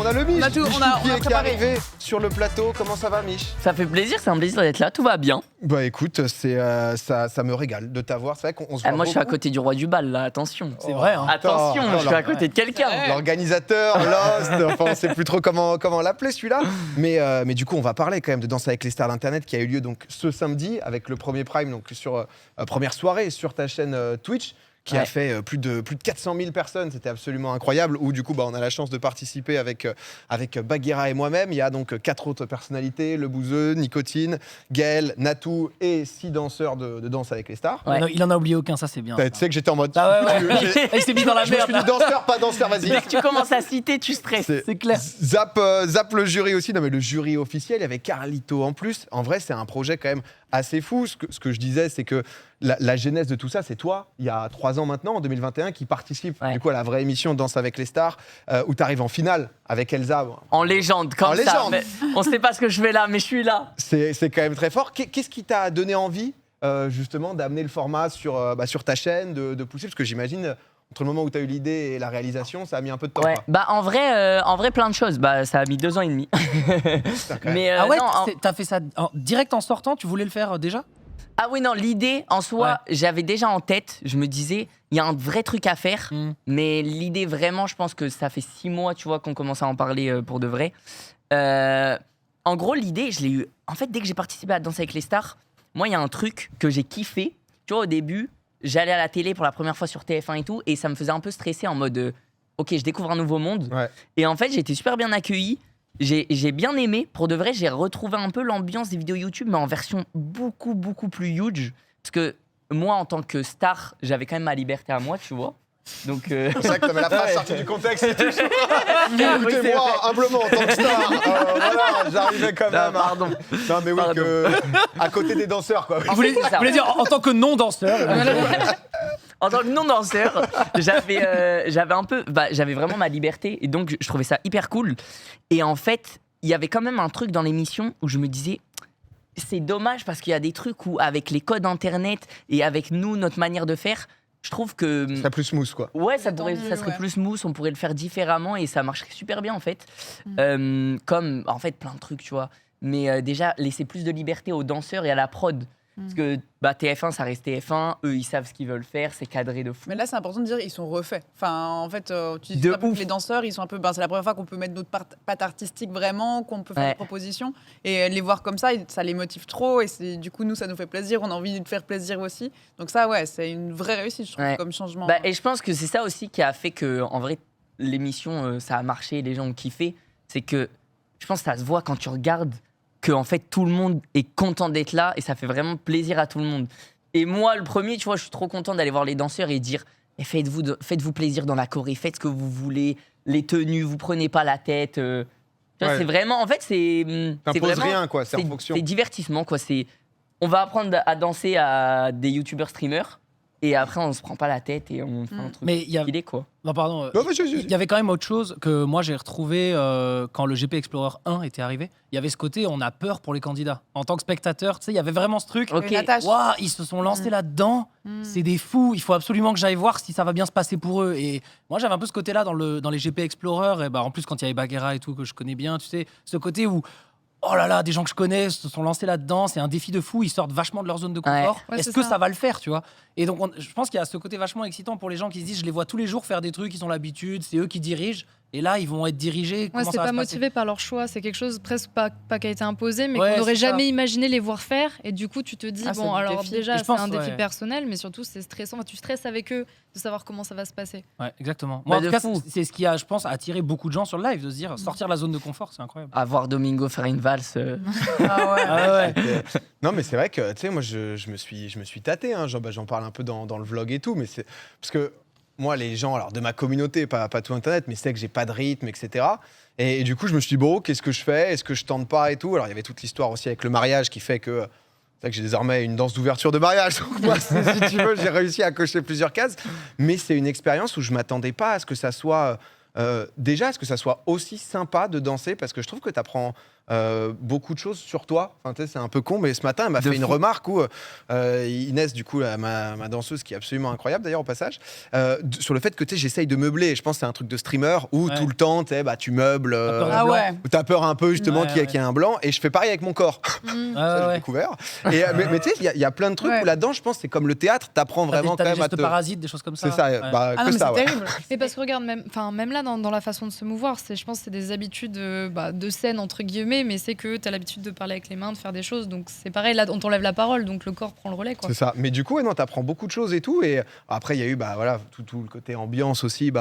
a le Mich. On a tout, Mich on a qui est préparé. arrivé sur le plateau. Comment ça va, Mich? Ça fait plaisir, c'est un plaisir d'être là, tout va bien. Bah écoute, ça me régale de t'avoir. C'est vrai qu'on se voit Moi je suis à beaucoup. côté du roi du bal là, attention. C'est vrai, hein. Attention, Attends, je suis à côté de quelqu'un. L'organisateur, Lost, enfin on sait plus trop comment l'appeler celui-là. Mais du coup on va parler quand même de Danse avec les stars d'Internet qui a eu lieu donc ce samedi avec le premier prime, donc sur première soirée sur ta chaîne Twitch. Qui a fait plus de 400 000 personnes, c'était absolument incroyable. Où du coup, on a la chance de participer avec Bagheera et moi-même. Il y a donc 4 autres personnalités, Le Bouzeux, Nicotine, Gaël, Natou et 6 danseurs de Danse avec les stars. Ouais. Il en a oublié aucun, ça c'est bien. Tu sais que j'étais en mode. Ah ouais. Il s'est mis dans la Je me merde. suis dit danseur, pas danseur, vas-y. Dès que tu commences à citer, tu stresses. C'est clair. Zap le jury aussi. Non mais le jury officiel, il y avait Carlito en plus. En vrai, c'est un projet quand même assez fou. Ce que je disais, c'est que la genèse de tout ça, c'est toi, il y a 3 ans maintenant, en 2021, qui participe du coup à la vraie émission Danse avec les stars, où tu arrives en finale avec Elsa. En légende, comme En ça. légende. Mais on sait pas ce que je fais là, mais je suis là. C'est quand même très fort. Qu'est-ce qui t'a donné envie, justement, d'amener le format sur ta chaîne, de pousser? Parce que j'imagine, entre le moment où tu as eu l'idée et la réalisation, ça a mis un peu de temps. Ouais. quoi. En vrai, plein de choses. Ça a mis 2 ans et demi. Mais Ah ouais, non, t'as fait ça direct en sortant, tu voulais le faire déjà? Ah oui, non, l'idée en soi, j'avais déjà en tête. Je me disais, il y a un vrai truc à faire. Mais l'idée, vraiment, je pense que ça fait 6 mois, tu vois, qu'on commence à en parler pour de vrai. En gros, l'idée, je l'ai eu. En fait, dès que j'ai participé à Danser avec les stars, moi, il y a un truc que j'ai kiffé. Tu vois, au début, j'allais à la télé pour la première fois sur TF1 et tout, et ça me faisait un peu stresser en mode, ok, je découvre un nouveau monde. Ouais. Et en fait, j'ai été super bien accueilli. J'ai bien aimé. Pour de vrai, j'ai retrouvé un peu l'ambiance des vidéos YouTube, mais en version beaucoup, beaucoup plus huge. Parce que moi, en tant que star, j'avais quand même ma liberté à moi, tu vois. Donc, C'est vrai que la phrase sortie du contexte. Oui, c'est Écoutez, moi, humblement, en tant que star, voilà, j'arrivais quand même. pardon. Non, mais oui, Pardon. à côté des danseurs, quoi. Vous voulez dire en tant que non-danseur? En tant que non-danseur, j'avais vraiment ma liberté et donc je trouvais ça hyper cool. Et en fait, il y avait quand même un truc dans l'émission où je me disais, c'est dommage parce qu'il y a des trucs où avec les codes internet et avec nous, notre manière de faire, je trouve que... C'est plus smooth, quoi. Ouais, ça serait plus smooth, on pourrait le faire différemment et ça marcherait super bien en fait. Comme en fait plein de trucs, tu vois. Mais déjà, laisser plus de liberté aux danseurs et à la prod. Parce que TF1, ça reste TF1, eux ils savent ce qu'ils veulent faire, c'est cadré de fou. Mais là, c'est important de dire ils sont refaits. Enfin, en fait, tu dis De un peu ouf. que les danseurs, ils sont un peu. C'est la première fois qu'on peut mettre notre patte artistique vraiment, qu'on peut faire des propositions et les voir comme ça, ça les motive trop. Et du coup, nous, ça nous fait plaisir. On a envie de faire plaisir aussi. Donc ça, ouais, c'est une vraie réussite, je trouve, comme changement. Et je pense que c'est ça aussi qui a fait que, en vrai, l'émission, ça a marché, les gens ont kiffé. C'est que je pense que ça se voit quand tu regardes que en fait tout le monde est content d'être là et ça fait vraiment plaisir à tout le monde. Et moi, le premier, tu vois, je suis trop content d'aller voir les danseurs et dire faites-vous plaisir dans la choré, faites ce que vous voulez, les tenues, vous prenez pas la tête. Tu vois, c'est vraiment, en fait, c'est T'imposes vraiment, rien, quoi, c'est en fonction. C'est divertissement, quoi. On va apprendre à danser à des youtubeurs streamers et après on se prend pas la tête et on fait un truc stylé, quoi. Non, pardon. Non, vas-y. Il y avait quand même autre chose que moi j'ai retrouvé quand le GP Explorer 1 était arrivé. Il y avait ce côté, on a peur pour les candidats. En tant que spectateur, tu sais, il y avait vraiment ce truc. Ok. Waouh, ils se sont lancés là-dedans. C'est des fous. Il faut absolument que j'aille voir si ça va bien se passer pour eux. Et moi, j'avais un peu ce côté-là dans les GP Explorer. Et en plus, quand il y avait Bagheera et tout, que je connais bien, tu sais, ce côté où oh là là, des gens que je connais se sont lancés là-dedans, c'est un défi de fou, ils sortent vachement de leur zone de confort. Ouais, Est-ce que ça va le faire, tu vois? Et donc, je pense qu'il y a ce côté vachement excitant pour les gens qui se disent, je les vois tous les jours faire des trucs, ils ont l'habitude, c'est eux qui dirigent, et là, ils vont être dirigés. Comment c'est ça va pas se passer? motivé par leur choix, c'est quelque chose presque pas qui a été imposé, mais Ouais, qu'on n'aurait c'est ça. jamais imaginé les voir faire. Et du coup, tu te dis, c'est bon, du alors défi. déjà, Et je c'est pense, un défi ouais. personnel, mais surtout, c'est stressant. Enfin, tu stresses avec eux de savoir comment ça va se passer. Ouais, exactement. Moi, en de tout cas, fou. c'est ce qui a, je pense, attiré beaucoup de gens sur le live, de se dire, sortir de la zone de confort, c'est incroyable. À voir Domingo faire une valse. Ah ouais. Ah ouais. Non, mais c'est vrai que, tu sais, moi, je me suis tâté. Hein, j'en parle un peu dans le vlog et tout. Mais c'est parce que moi, les gens, alors de ma communauté, pas tout Internet, mais c'est que j'ai pas de rythme, etc. Et du coup, je me suis dit, bon, qu'est-ce que je fais? Est-ce que je tente pas et tout? Alors, il y avait toute l'histoire aussi avec le mariage qui fait que. C'est vrai que j'ai désormais une danse d'ouverture de mariage. Donc, moi, si tu veux, j'ai réussi à cocher plusieurs cases. Mais c'est une expérience où je m'attendais pas à ce que ça soit. Déjà, est-ce que ça soit aussi sympa de danser? Parce que je trouve que tu apprends beaucoup de choses sur toi. Enfin, tu sais, c'est un peu con, mais ce matin, elle m'a De fait une fou. remarque où Inès, du coup, ma danseuse, qui est absolument incroyable d'ailleurs au passage, sur le fait que tu sais, j'essaye de meubler. Je pense que c'est un truc de streamer où Ouais. tout le temps, tu sais, tu meubles. peur du Ah blanc. ouais. Où t'as peur un peu justement Ouais, qu'il y ait un blanc. Et je fais pareil avec mon corps. Mm. Ça, j'ai Ouais. découvert. Et, mais tu sais, il y a plein de trucs Ouais. où là-dedans, je pense, c'est comme le théâtre, t'apprends T'as vraiment des quand même à gestes te. parasites, des choses comme ça. C'est ça, Ouais. bah, Ah que non, mais ça, c'est ouais. terrible. Mais parce que regarde, même là, dans la façon de se mouvoir, je pense que c'est des habitudes de scène, entre guillemets, mais c'est que tu as l'habitude de parler avec les mains, de faire des choses. Donc c'est pareil, là, on t'enlève la parole, donc le corps prend le relais. Quoi. C'est ça. Mais du coup, ouais, non, t'apprends beaucoup de choses et tout. Et après, il y a eu voilà, tout le côté ambiance aussi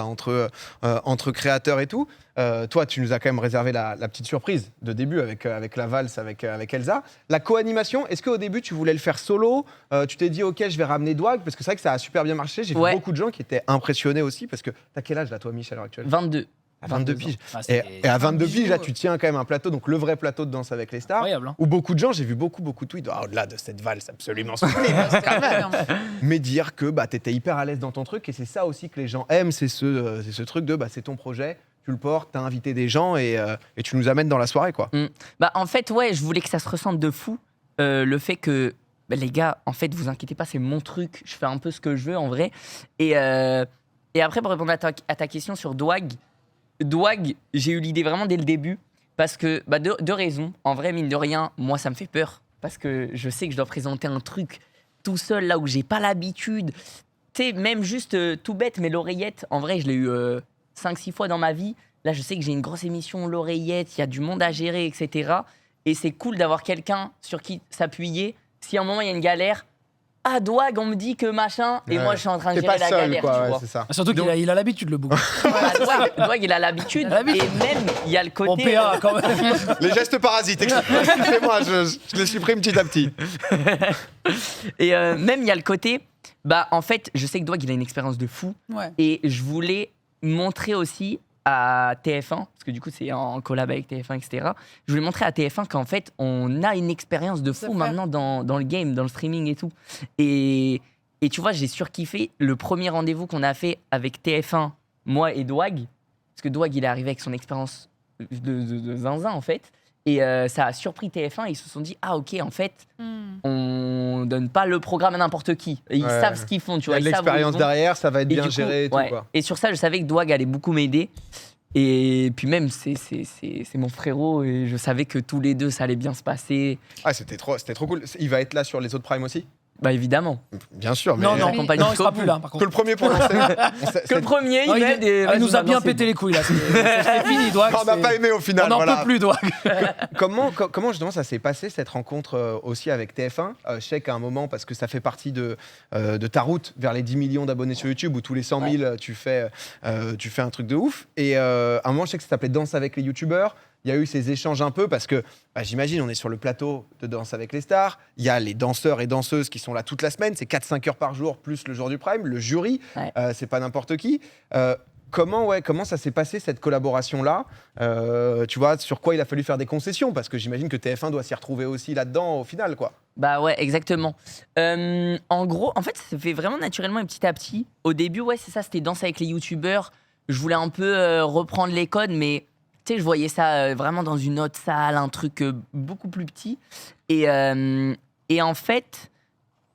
entre créateurs et tout. Toi, tu nous as quand même réservé la petite surprise de début avec la valse, avec Elsa. La co-animation, est-ce qu'au début, tu voulais le faire solo? Tu t'es dit, OK, je vais ramener Dwag, parce que c'est vrai que ça a super bien marché. J'ai vu Ouais. beaucoup de gens qui étaient impressionnés aussi, parce que t'as quel âge là, toi, Mich, à l'heure actuelle? 22. À 22 22 piges. Ah, Et, c'est et à 22 bijou, piges, là, ouais. tu tiens quand même un plateau, donc le vrai plateau de Danse avec les stars. incroyable. Hein. Où beaucoup de gens, j'ai vu beaucoup de tweets, au-delà de cette valse absolument sublime, C'est très bien. mais dire que t'étais hyper à l'aise dans ton truc, et c'est ça aussi que les gens aiment, c'est ce truc de c'est ton projet, tu le portes, t'as invité des gens et tu nous amènes dans la soirée, quoi. Bah, en fait, ouais, je voulais que ça se ressente de fou. Le fait que, les gars, en fait, vous inquiétez pas, c'est mon truc. Je fais un peu ce que je veux, en vrai. Et après, pour répondre à ta question sur Dwag, j'ai eu l'idée vraiment dès le début. Parce que, deux raisons. En vrai, mine de rien, moi, ça me fait peur. Parce que je sais que je dois présenter un truc tout seul, là où j'ai pas l'habitude. Tu sais, même juste tout bête, mais l'oreillette, en vrai, je l'ai eu 5-6 fois dans ma vie. Là, je sais que j'ai une grosse émission, l'oreillette, il y a du monde à gérer, etc. Et c'est cool d'avoir quelqu'un sur qui s'appuyer. Si à un moment, il y a une galère, ah, Dwag, on me dit que machin, et Ouais. moi, je suis en train de T'es gérer pas la seul, galère, quoi, tu ouais, vois. c'est ça. Surtout qu'il a l'habitude, le bouc. Voilà, Dwag, il a l'habitude. Il a l'habitude. Et même, il y a le En côté... PA, quand même. Les gestes parasites, excusez-moi, je les supprime petit à petit. Et même, il y a le côté... en fait, je sais que Dwag, il a une expérience de fou. Ouais. Et je voulais montrer aussi à TF1, parce que du coup c'est en collab avec TF1, etc. Je voulais montrer à TF1 qu'en fait on a une expérience de fou C'est maintenant dans le game, dans le streaming et tout. Et tu vois, j'ai surkiffé le premier rendez-vous qu'on a fait avec TF1, moi et Dwag, parce que Dwag il est arrivé avec son expérience de zinzin en fait. Et ça a surpris TF1, ils se sont dit, ah ok, en fait, on donne pas le programme à n'importe qui. Et ils Ouais. savent ce qu'ils font, tu Il y vois. a de ils savent où ils l'expérience vont. derrière, ça va être Et bien du coup, géré et tout, ouais. quoi. Et sur ça, je savais que Dwag allait beaucoup m'aider. Et puis même, c'est mon frérot et je savais que tous les deux, ça allait bien se passer. Ah, c'était trop cool. Il va être là sur les autres primes aussi? Bah évidemment. Bien sûr, mais Non, non, accompagne non, il jusqu'au sera bout. plus là, par que contre. le premier pour lancer. Que le premier, Non, il met des... il nous a vas-y, bien maintenant, pété c'est les couilles, là. C'est fini, Dwag. On n'a pas aimé au final. On n'en voilà. peut plus, Dwag. Comment justement ça s'est passé cette rencontre aussi avec TF1? Je sais qu'à un moment, parce que ça fait partie de ta route vers les 10 millions d'abonnés sur YouTube, où tous les 100 000 tu fais un truc de ouf. Et à un moment, je sais que ça s'appelait Danse avec les YouTubeurs. Il y a eu ces échanges un peu parce que j'imagine, on est sur le plateau de Danse avec les stars. Il y a les danseurs et danseuses qui sont là toute la semaine. C'est 4-5 heures par jour, plus le jour du prime. Le jury, Ouais. c'est pas n'importe qui. Comment ça s'est passé cette collaboration-là? Tu vois, sur quoi il a fallu faire des concessions? Parce que j'imagine que TF1 doit s'y retrouver aussi là-dedans au final, quoi. Bah ouais, exactement. En gros, en fait, ça se fait vraiment naturellement et petit à petit. Au début, ouais, c'est ça, c'était Danse avec les youtubeurs. Je voulais un peu reprendre les codes, mais tu sais, je voyais ça vraiment dans une autre salle, un truc beaucoup plus petit. Et en fait,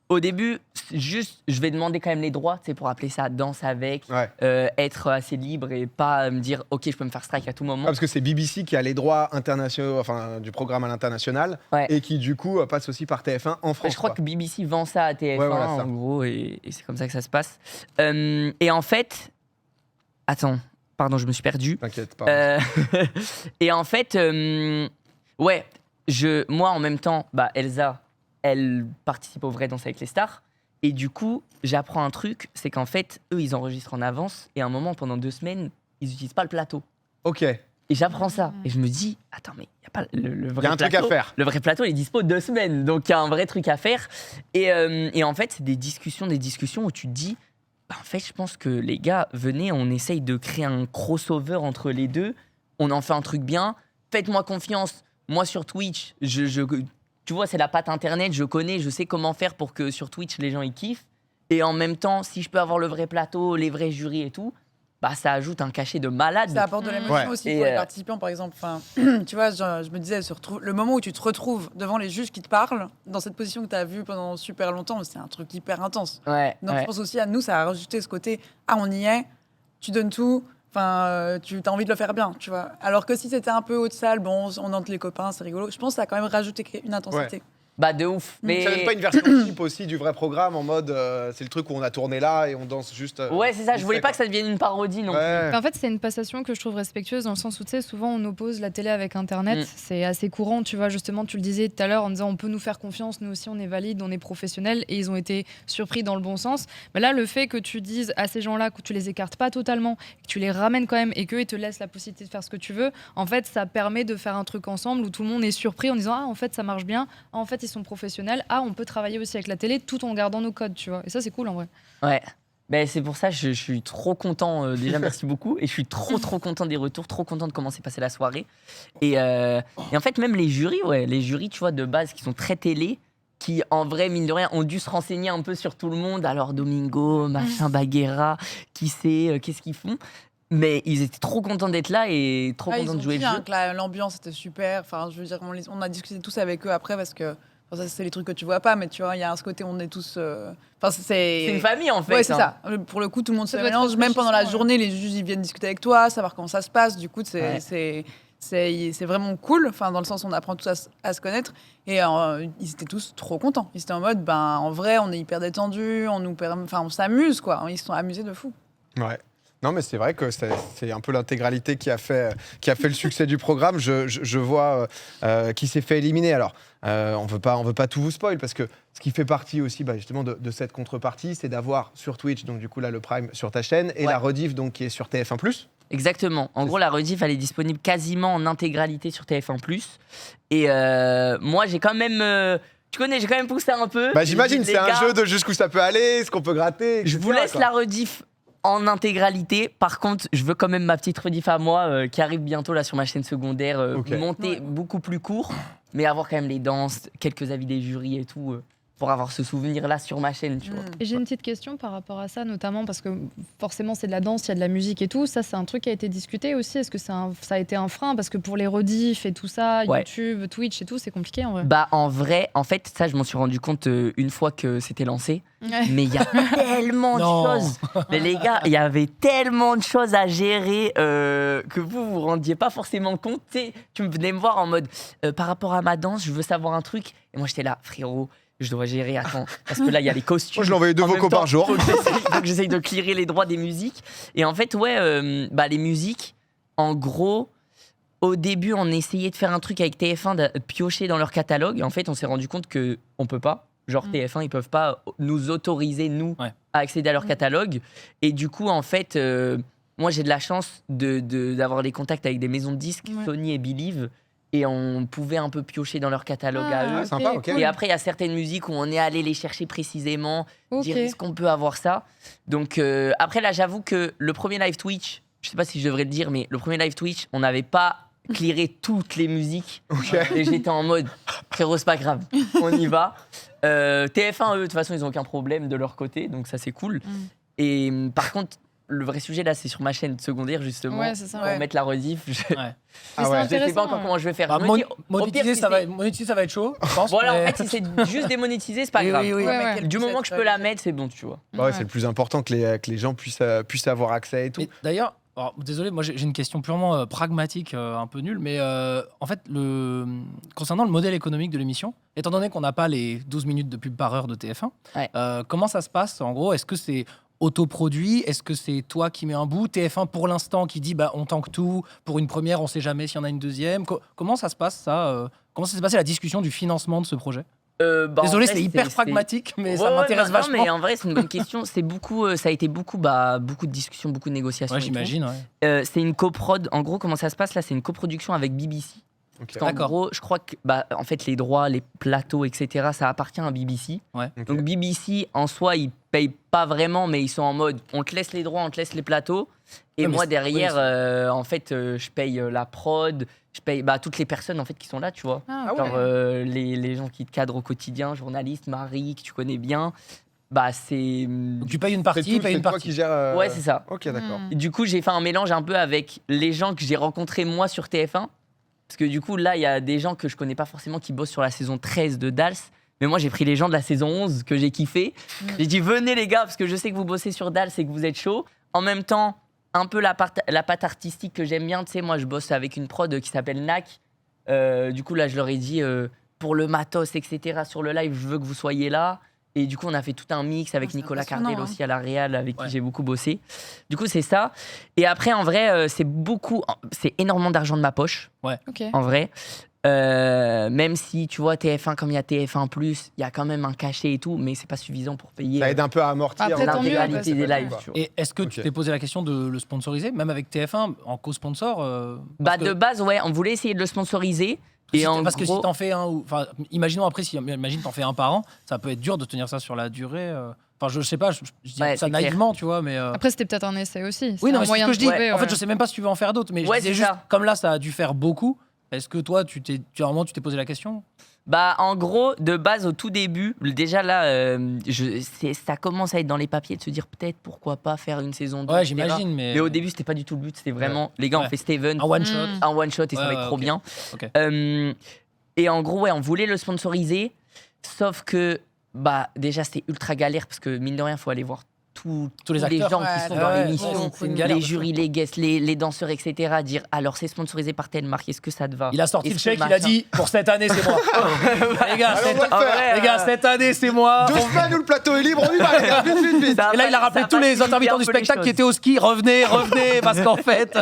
au début, juste, je vais demander quand même les droits, tu sais, pour appeler ça Danse avec, Ouais. être assez libre et pas me dire, ok, je peux me faire strike à tout moment. Parce que c'est BBC qui a les droits internationaux, enfin du programme à l'international, Ouais. et qui du coup passe aussi par TF1 en France. Je crois quoi. que BBC vend ça à TF1 Ouais, voilà, ça. en gros et c'est comme ça que ça se passe. Et en fait, attends, pardon, je me suis perdu. T'inquiète pas. Et en fait, ouais, moi en même temps, Elsa, elle participe au vrai Danse avec les stars. Et du coup, j'apprends un truc, c'est qu'en fait, eux, ils enregistrent en avance et à un moment, pendant 2 semaines, ils n'utilisent pas le plateau. Ok. Et j'apprends ça. Et je me dis, attends, mais il n'y a pas le vrai Il y a un plateau. truc à faire. Le vrai plateau, il est dispo 2 semaines. Donc, il y a un vrai truc à faire. Et en fait, c'est des discussions où tu te dis, en fait, je pense que les gars, venez, on essaye de créer un crossover entre les deux. On en fait un truc bien. Faites-moi confiance. Moi, sur Twitch, tu vois, c'est la patte internet. Je connais, je sais comment faire pour que sur Twitch, les gens, ils kiffent. Et en même temps, si je peux avoir le vrai plateau, les vrais jurys et tout, bah ça ajoute un cachet de malade. Ça apporte de l'émotion Ouais. aussi Et, pour les participants, par exemple. Enfin, tu vois, je me disais, le moment où tu te retrouves devant les juges qui te parlent, dans cette position que tu as vue pendant super longtemps, c'est un truc hyper intense. Ouais, Donc ouais. je pense aussi à nous, ça a rajouté ce côté, on y est, tu donnes tout, enfin, tu as envie de le faire bien, tu vois. Alors que si c'était un peu haute salle, bon, on entre les copains, c'est rigolo. Je pense que ça a quand même rajouté une intensité. Bah de ouf. Mais Ça donne pas une version type aussi du vrai programme en mode c'est le truc où on a tourné là et on danse juste. ouais, c'est ça. Je voulais fait, pas que ça devienne une parodie non plus. Ouais. En fait, c'est une passation que je trouve respectueuse dans le sens où, tu sais, souvent on oppose la télé avec Internet. C'est assez courant, tu vois. Justement, tu le disais tout à l'heure en disant on peut nous faire confiance, nous aussi on est valide, on est professionnels, et ils ont été surpris dans le bon sens. Mais là, le fait que tu dises à ces gens-là que tu les écartes pas totalement, que tu les ramènes quand même et qu'eux ils te laissent la possibilité de faire ce que tu veux, en fait, ça permet de faire un truc ensemble où tout le monde est surpris en disant en fait ça marche bien, en fait ils sont professionnels, on peut travailler aussi avec la télé tout en gardant nos codes, tu vois. Et ça, c'est cool en vrai. Ouais. Ben, c'est pour ça que je suis trop content. Déjà, merci beaucoup. Et je suis trop content des retours, trop content de comment s'est passée la soirée. Et en fait, même les jurys, tu vois, de base, qui sont très télé, qui, en vrai, mine de rien, ont dû se renseigner un peu sur tout le monde. Alors, Domingo, machin, Baguera, qui sait, qu'est-ce qu'ils font. Mais ils étaient trop contents d'être là et trop contents de jouer le jeu. L'ambiance était super. Enfin, je veux dire, on a discuté tous avec eux après parce que ça, c'est les trucs que tu vois pas, mais tu vois, il y a ce côté, on est tous. Enfin, C'est une famille, en fait. Ouais, c'est ça. Pour le coup, tout le monde se doit être mélange. Même pendant la enrichissant, journée, les juges ils viennent discuter avec toi, savoir comment ça se passe. Du coup, c'est vraiment cool. Enfin, dans le sens où on apprend tous à se connaître. Et ils étaient tous trop contents. Ils étaient en mode, en vrai, on est hyper détendus, on s'amuse, quoi. Ils se sont amusés de fou. Ouais. Non, mais c'est vrai que c'est un peu l'intégralité qui a fait le succès du programme. Je vois qui s'est fait éliminer. Alors, on veut pas tout vous spoil parce que ce qui fait partie aussi justement de cette contrepartie, c'est d'avoir sur Twitch, donc du coup là le Prime sur ta chaîne, et la rediff donc qui est sur TF1+. Exactement. En gros, la rediff, elle est disponible quasiment en intégralité sur TF1+. Et moi, j'ai quand même... tu connais, j'ai quand même poussé un peu. J'imagine, c'est un jeu de jusqu'où ça peut aller, ce qu'on peut gratter, etc. Je vous laisse quoi. la rediff en intégralité. Par contre, je veux quand même ma petite rediff à moi qui arrive bientôt là sur ma chaîne secondaire, montée beaucoup plus court, mais avoir quand même les danses, quelques avis des jurys et tout, pour avoir ce souvenir-là sur ma chaîne, tu vois. Et j'ai une petite question par rapport à ça, notamment parce que forcément c'est de la danse, il y a de la musique et tout. Ça, c'est un truc qui a été discuté aussi. Est-ce que ça a été un frein? Parce que pour les rediffs et tout ça, YouTube, Twitch et tout, c'est compliqué en vrai. Bah en vrai, en fait, ça je m'en suis rendu compte une fois que c'était lancé. Ouais. Mais il y a tellement de choses. Mais les gars, il y avait tellement de choses à gérer que vous rendiez pas forcément compte. T'sais, tu venais me voir en mode par rapport à ma danse, je veux savoir un truc. Et moi j'étais là, frérot. Je dois gérer, attends, parce que là, il y a les costumes. Moi, je l'envoyais 2 vocaux par jour. Faut que j'essaye de clearer les droits des musiques. Et en fait, les musiques, en gros, au début, on essayait de faire un truc avec TF1, de piocher dans leur catalogue. Et en fait, on s'est rendu compte qu'on peut pas. Genre, TF1, ils peuvent pas nous autoriser, nous, à accéder à leur catalogue. Et du coup, en fait, moi, j'ai de la chance d'avoir des contacts avec des maisons de disques, Sony et Believe. Et on pouvait un peu piocher dans leur catalogue à eux. Sympa, ok. Et après, il y a certaines musiques où on est allé les chercher précisément, dire est-ce qu'on peut avoir ça. Donc après, là, j'avoue que le premier live Twitch, je sais pas si je devrais le dire, mais le premier live Twitch, on n'avait pas clearé toutes les musiques. Et j'étais en mode, frérot, c'est pas grave, on y va. TF1, eux, de toute façon, ils n'ont aucun problème de leur côté, donc ça, c'est cool. Et par contre, le vrai sujet là, c'est sur ma chaîne secondaire justement. Ouais, c'est ça. Pour mettre la rediff. Je sais pas encore comment je vais faire. Monétiser, ça va être chaud, je pense. Voilà, mais... en fait, si c'est juste démonétisé, c'est pas grave. Ouais. Du moment que je peux la mettre, c'est bon, tu vois. Ouais, c'est le plus important que les gens puissent avoir accès et tout. Mais d'ailleurs, alors, désolé, moi j'ai une question purement pragmatique, un peu nulle, mais en fait, concernant le modèle économique de l'émission, étant donné qu'on n'a pas les 12 minutes de pub par heure de TF1, comment ça se passe en gros? Est-ce que c'est autoproduit? Est-ce que c'est toi qui mets un bout? TF1 pour l'instant qui dit on tank tout, pour une première on sait jamais s'il y en a une deuxième. Comment ça se passe ça Comment ça s'est passé la discussion du financement de ce projet? Désolé, c'est hyper pragmatique, mais ça m'intéresse vachement. Non, mais en vrai, c'est une bonne question. C'est beaucoup, ça a été beaucoup de discussions, beaucoup de négociations. Ouais, j'imagine. C'est une coprod. En gros, comment ça se passe là? C'est une coproduction avec BBC. Okay. En gros, je crois que en fait, les droits, les plateaux, etc., ça appartient à BBC. Okay. Donc BBC, en soi, ils payent pas vraiment, mais ils sont en mode, on te laisse les droits, on te laisse les plateaux. Et moi, derrière, en fait, je paye la prod, je paye toutes les personnes en fait, qui sont là, tu vois. Genre les gens qui te cadrent au quotidien, journalistes, Marie, que tu connais bien. Bah, c'est. Donc tu payes une partie, C'est payes une toi partie. qui gère. Ouais, c'est ça. Ok, d'accord. Et du coup, j'ai fait un mélange un peu avec les gens que j'ai rencontrés moi sur TF1. Parce que du coup, là, il y a des gens que je connais pas forcément qui bossent sur la saison 13 de Dals. Mais moi, j'ai pris les gens de la saison 11 que j'ai kiffé. J'ai dit, venez les gars, parce que je sais que vous bossez sur Dals et que vous êtes chaud. En même temps, un peu la patte artistique que j'aime bien. Tu sais, moi, je bosse avec une prod qui s'appelle NAC. Du coup, là, je leur ai dit, pour le matos, etc., sur le live, je veux que vous soyez là. Et du coup, on a fait tout un mix avec c'est Nicolas impressionnant, Cardel hein. aussi à la Real, avec Ouais. qui j'ai beaucoup bossé. Du coup, c'est ça. Et après, en vrai, c'est énormément d'argent de ma poche, Ok. en vrai. Même si, tu vois, TF1, comme il y a TF1+, il y a quand même un cachet et tout, mais c'est pas suffisant pour payer Ça aide un peu à amortir. Après, tant mieux, l'intégralité parce des que- lives. Tu vois. Et est-ce que Ok. tu t'es posé la question de le sponsoriser, même avec TF1 en co-sponsor Bah, parce que- de base, ouais, on voulais essayer de le sponsoriser. Et en parce que gros, si t'en fais un, enfin, imaginons après, imagine t'en fais un par an, ça peut être dur de tenir ça sur la durée. Enfin, je sais pas, je dis Ouais, ça c'est clair. naïvement, tu vois, mais. Après, c'était peut-être un essai aussi. Oui, non, un mais c'est ce moyen que de je dis. trouver, En fait, ouais. je sais même pas si tu veux en faire d'autres, mais Ouais, je disais c'est juste, ça. comme là, ça a dû faire beaucoup. Est-ce que toi, à un moment, tu t'es posé la question? bah, en gros, de base, au tout début, déjà là, ça commence à être dans les papiers de se dire peut-être pourquoi pas faire une saison 2. Ouais, etc. j'imagine, mais. Mais au début, c'était pas du tout le but. C'était vraiment, les gars, Ouais. on fait Steven, Un one shot. Mm. un one shot et ça Ouais, va être ouais, trop ok. bien. Ok. Et en gros, ouais, on voulait le sponsoriser, sauf que bah déjà c'était ultra galère parce que mine de rien, faut aller voir tous les les acteurs. gens Ouais, qui sont ouais, dans ouais, l'émission, c'est une galère les de jurys, les guests, les danseurs, etc. Dire alors c'est sponsorisé par telle marque, est-ce que ça te va? Il a sorti le Est-ce que chèque, il a machin- dit pour cette année, c'est moi. les gars, Allez, on va le En faire. vrai, les gars, cette année, c'est moi. 2 semaines où le plateau est libre, on y va, les gars, vite, vite, vite. Ça Et là, il a rappelé ça tous les facilite intermittents un du peu les spectacle qui choses. étaient au ski. Revenez, revenez, parce qu'en fait,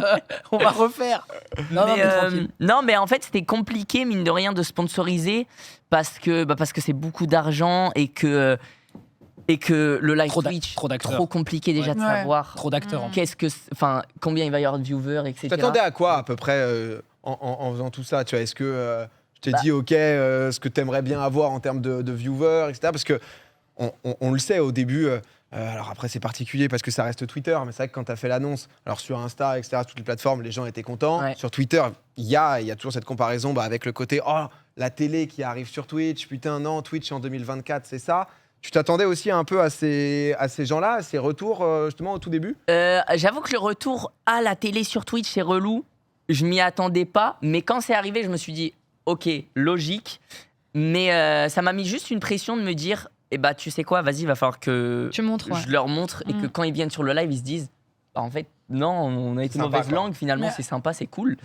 on va refaire. Non, mais, mais tranquille. non, mais en fait, c'était compliqué, mine de rien, de sponsoriser parce que c'est beaucoup d'argent et que le live Twitch, trop d'acteurs. trop compliqué déjà de Ouais. savoir Trop d'acteurs. en combien il va y avoir de viewers, etc. Tu t'attendais à quoi à peu près en faisant tout ça, tu vois? Est-ce que je t'ai Bah. dit, ok, ce que tu aimerais bien avoir en termes de viewers, etc. Parce que on le sait au début. Alors après, c'est particulier parce que ça reste Twitter, mais c'est vrai que quand tu as fait l'annonce, alors sur Insta, etc., toutes les plateformes, les gens étaient contents. Ouais. Sur Twitter, il y a toujours cette comparaison avec le côté, oh, la télé qui arrive sur Twitch, putain, non, Twitch en 2024, c'est ça. Tu t'attendais aussi un peu à ces gens-là, à ces retours, justement, au tout début? J'avoue que le retour à la télé sur Twitch, c'est relou. Je m'y attendais pas, mais quand c'est arrivé, je me suis dit, ok, logique. Mais ça m'a mis juste une pression de me dire, eh bah, tu sais quoi, vas-y, va falloir que Tu montres, ouais. je leur montre et que Mm. quand ils viennent sur le live, ils se disent, bah, en fait, non, on a été Sympa, mauvaise quoi. langue, finalement, Mais- c'est sympa, c'est cool.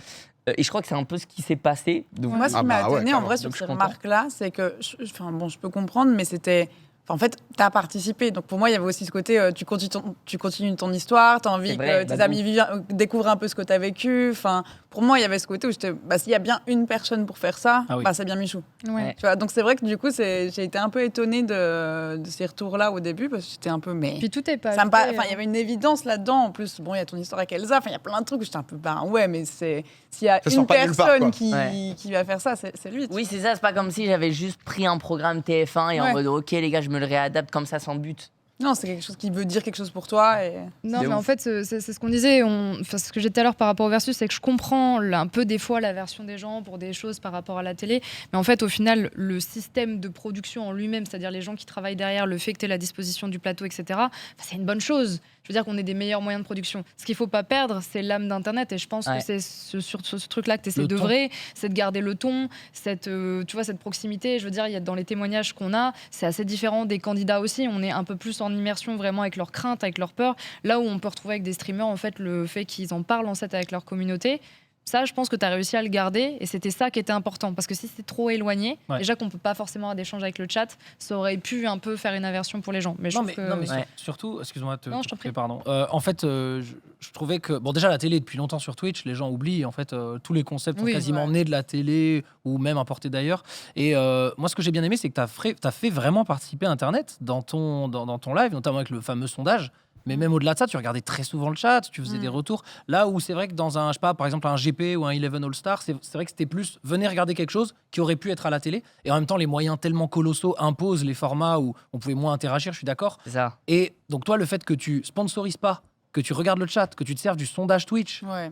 Et je crois que c'est un peu ce qui s'est passé. Donc, Moi, ce Ah qui m'a bah ouais, étonné en clairement. vrai Donc, sur je ces suis content. remarques-là, c'est que, je peux comprendre, mais c'était. En fait, tu as participé. Donc pour moi, il y avait aussi ce côté, tu continues ton histoire, tu as envie C'est vrai, que tes bah, amis découvrent un peu ce que tu as vécu. Enfin, pour moi, il y avait ce côté où j'étais, s'il y a bien une personne pour faire ça, Ah oui. c'est bien Michou. Ouais. Tu vois, donc c'est vrai que du coup, j'ai été un peu étonnée de ces retours-là au début, parce que j'étais un peu, mais. Puis tout est pas. Ça me fait, il y avait une évidence là-dedans. En plus, bon, il y a ton histoire avec Elsa. Enfin, il y a plein de trucs où j'étais un peu, ouais, mais s'il y a Ça sort une pas de nulle part, personne quoi. qui va faire ça, c'est lui. oui, c'est ça, c'est pas comme si j'avais juste pris un programme TF1 et en Ouais. mode, ok, les gars, je me le réadapte comme ça sans but. Non, c'est quelque chose qui veut dire quelque chose pour toi. Et... Non, C'est mais en ouf. fait, c'est ce qu'on disait. Enfin, ce que j'ai dit tout à l'heure par rapport au versus, c'est que je comprends un peu des fois la version des gens pour des choses par rapport à la télé. Mais en fait, au final, le système de production en lui-même, c'est-à-dire les gens qui travaillent derrière, le fait que tu aies la disposition du plateau, etc., c'est une bonne chose. Je veux dire qu'on ait des meilleurs moyens de production. Ce qu'il ne faut pas perdre, c'est l'âme d'Internet. Et je pense Ouais. que c'est sur ce truc-là que tu essaies Le ton. d'œuvrer, c'est de garder le ton, tu vois, cette proximité. Je veux dire, il y a dans les témoignages qu'on a, c'est assez différent des candidats aussi. On est un peu plus en immersion vraiment avec leurs craintes, avec leurs peurs. Là où on peut retrouver avec des streamers, en fait, le fait qu'ils en parlent en fait avec leur communauté. Ça, je pense que tu as réussi à le garder et c'était ça qui était important. Parce que si c'était trop éloigné, Ouais. déjà qu'on peut pas forcément avoir d'échange avec le chat, ça aurait pu un peu faire une aversion pour les gens. Mais je Non, trouve mais, que... non, mais Ouais. surtout, excuse-moi, Non, je t'en prie. pardon. En fait, je trouvais que bon, déjà la télé depuis longtemps sur Twitch, les gens oublient en fait tous les concepts sont Oui, quasiment ouais. nés de la télé ou même importés d'ailleurs. Et moi, ce que j'ai bien aimé, c'est que tu as fait vraiment participer Internet dans ton live, notamment avec le fameux sondage. Mais même au-delà de ça, tu regardais très souvent le chat, tu faisais des retours. Là où c'est vrai que dans un, je sais pas, par exemple un GP ou un Eleven All-Star, c'est vrai que c'était plus venez regarder quelque chose qui aurait pu être à la télé. Et en même temps, les moyens tellement colossaux imposent les formats où on pouvait moins interagir, je suis d'accord. C'est ça. Et donc toi, le fait que tu sponsorises pas, que tu regardes le chat, que tu te serves du sondage Twitch. Ouais.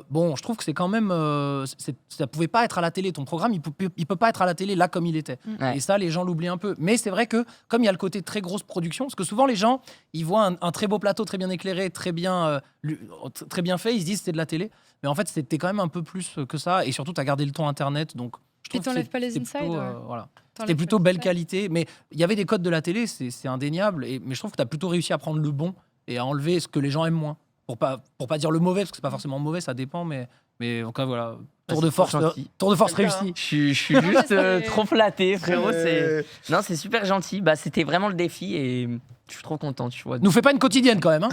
Bon, je trouve que c'est quand même. Ça pouvait pas être à la télé. Ton programme, il peut pas être à la télé là comme il était. Ouais. Et ça, les gens l'oublient un peu. Mais c'est vrai que, comme il y a le côté très grosse production, parce que souvent les gens, ils voient un très beau plateau, très bien éclairé, très bien fait, ils se disent c'est de la télé. Mais en fait, c'était quand même un peu plus que ça. Et surtout, tu as gardé le ton internet. Donc, je Puis trouve que t'enlèves pas les c'est insides, plutôt, ouais. voilà. T'enlèves C'était pas plutôt les belle insides. qualité. Mais il y avait des codes de la télé, c'est indéniable. Mais je trouve que tu as plutôt réussi à prendre le bon et à enlever ce que les gens aiment moins. Pour pas dire le mauvais, parce que c'est pas forcément mauvais, ça dépend. Mais en tout cas, voilà. Tour de force gentil. réussi. Je suis Non, mais juste c'est- trop flatté, frérot. Euh, Non, c'est super gentil. Bah, c'était vraiment le défi et je suis trop content, tu vois. Nous fais pas une quotidienne quand même. Hein.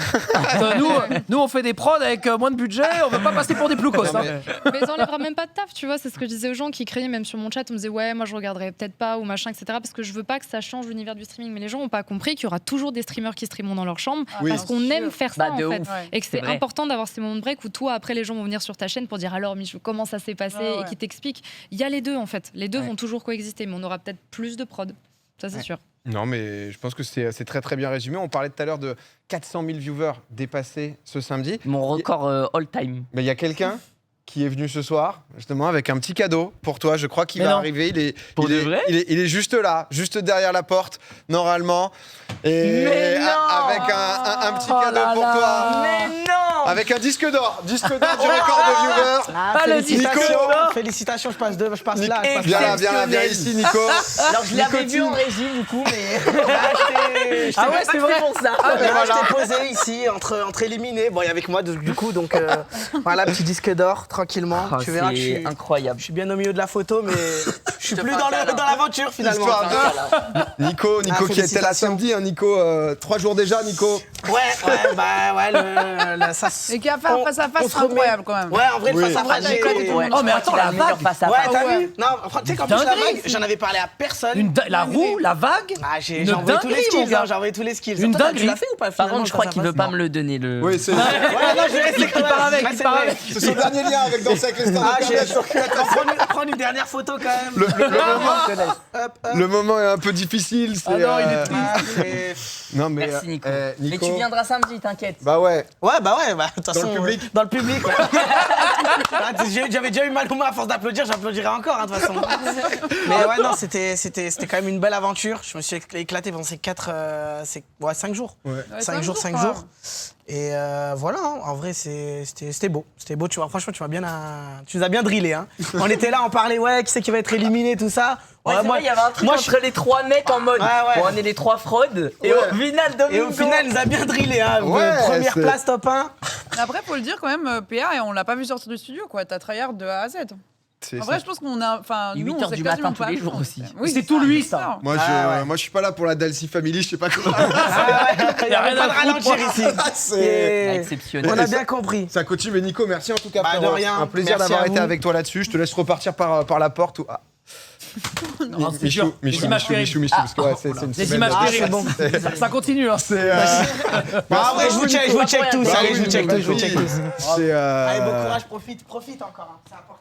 nous, on fait des prods avec moins de budget, on veut pas passer pour des ploucos. Non, Hein. Mais ça enlèvera même pas de taf, tu vois. C'est ce que je disais aux gens qui criaient, même sur mon chat. On me disait, ouais, moi je regarderai peut-être pas ou machin, etc. Parce que je veux pas que ça change l'univers du streaming. Mais les gens ont pas compris qu'il y aura toujours des streamers qui streameront dans leur chambre Oui. parce qu'on aime faire ça Bah, en de fait. ouf. Ouais. Et que C'est c'est vrai. important d'avoir ces moments de break où toi, après, les gens vont venir sur ta chaîne pour dire alors, Michou, comment ça s'est passé Ouais, ouais. et qui t'expliquent. Il y a les deux en fait. Les deux Ouais. vont toujours coexister, mais on aura peut-être plus de prod. Ça, c'est Ouais. sûr. Non, mais je pense que c'est très très bien résumé. On parlait tout à l'heure de 400 000 viewers dépassés ce samedi. Mon record all time. Mais il y a quelqu'un qui est venu ce soir, justement, avec un petit cadeau pour toi. Je crois qu'il Mais va non. arriver. Pour de vrai il est juste là, juste derrière la porte, normalement. Et Mais non avec un petit Oh cadeau là pour là. toi. Mais non Avec un disque d'or du record de viewers. Ah, le félicitations, Nico. félicitations, je passe là, je passe Viens là. là, viens ici, Nico. Alors, je l'avais Nicotine. vu en régie, du coup, mais. Ah ouais, c'est vrai. pour ça. Ah, mais voilà. je t'ai posé ici entre éliminés. Bon, il est avec moi du coup, donc voilà, petit disque d'or, tranquillement. Oh, tu verras que je c'est suis, incroyable. je suis bien au milieu de la photo, mais je suis te plus fais un dans câlin. Histoire l'aventure finalement. de- Nico qui était là félicitations. samedi, hein, Nico. 3 jours déjà, Nico. Ouais, ça Et qui a fait un on- face à on face, se c'est remet. incroyable quand même. Ouais, en vrai, le Oui. face à En vrai, face, t'as éclaté tout le monde. Oh, mais attends, la vague. face à Ouais, face. t'as ouais. vu? Non, tu sais qu'en plus, la dinguerie, vague, j'en avais parlé à personne. La roue, la vague. Ah, j'ai Une envoyé tous les dinguerie, mon skills, gars. j'ai envoyé tous les skills. Une Toi, tu dinguerie. l'as fait ou pas Par finalement, contre, je crois face à qu'il veut face pas me le donner. Oui, c'est Ouais, non, je vais rester quand même. part avec, Ouais, il c'est part vrai. avec. son dernier lien avec Danser avec les stars Ah, d'Internet sur prendre une dernière photo quand même. Hop, hop. Le moment est un peu difficile. C'est, Ah non, il est triste. Ah, c'est- Non, mais, Merci, Nico. Nico. Mais tu viendras samedi, t'inquiète. Bah ouais. Ouais, de toute façon. le public. Dans le public, ouais. Ah, j'avais déjà eu mal aux mains à force d'applaudir, j'applaudirai encore, hein, de toute façon. Mais ouais, non, c'était quand même une belle aventure. Je me suis éclaté pendant ces 5 jours. Ouais. Ouais, 5 jours, 5 quand jours. même. Et voilà, hein, en vrai, c'était beau. C'était beau, tu vois. Franchement, tu nous as bien drillé. Hein. On était là, on parlait, ouais, qui c'est qui va être éliminé, tout ça. Ouais, c'est vrai, il y avait un truc moi, entre les trois mecs en mode. Ouais, ouais. Bon, on est les trois fraudes. Et Ouais. au final, Domingo. Et au final, il nous a bien drillé. Hein. Ouais, Première c'est- place, top 1. Mais après, faut le dire quand même, PA, et on l'a pas vu sortir du studio, quoi. T'as tryhard de A à Z. C'est En ça. vrai, je pense qu'on a. Enfin, nous, 8 on heures sait du quasiment matin tous pas les le jours temps, aussi. Oui, C'est tout lui, ça. Moi, moi, je suis pas là pour la Dalcy Family, je sais pas quoi. Il n'y a rien pas à de foutre, ralentir ici. C'est- Et- Exceptionnel. On a bien compris. Ça continue, mais Nico, merci en tout cas. Bah, de frérot. rien. Un plaisir Merci d'avoir à été vous. avec toi là-dessus. Je te laisse repartir par la porte. Ou... Ah. Non, c'est dur. Les images terribles. Parce que ouais, c'est une Les semaine images de- Ah, terribles. c'est bon. Ça continue. Hein. C'est. Bah, après, je vous check tous. Bah Allez, oui, je vous check bah tous, je vous oui. check tous. C'est. Allez, bon courage, profite encore. Hein. C'est important.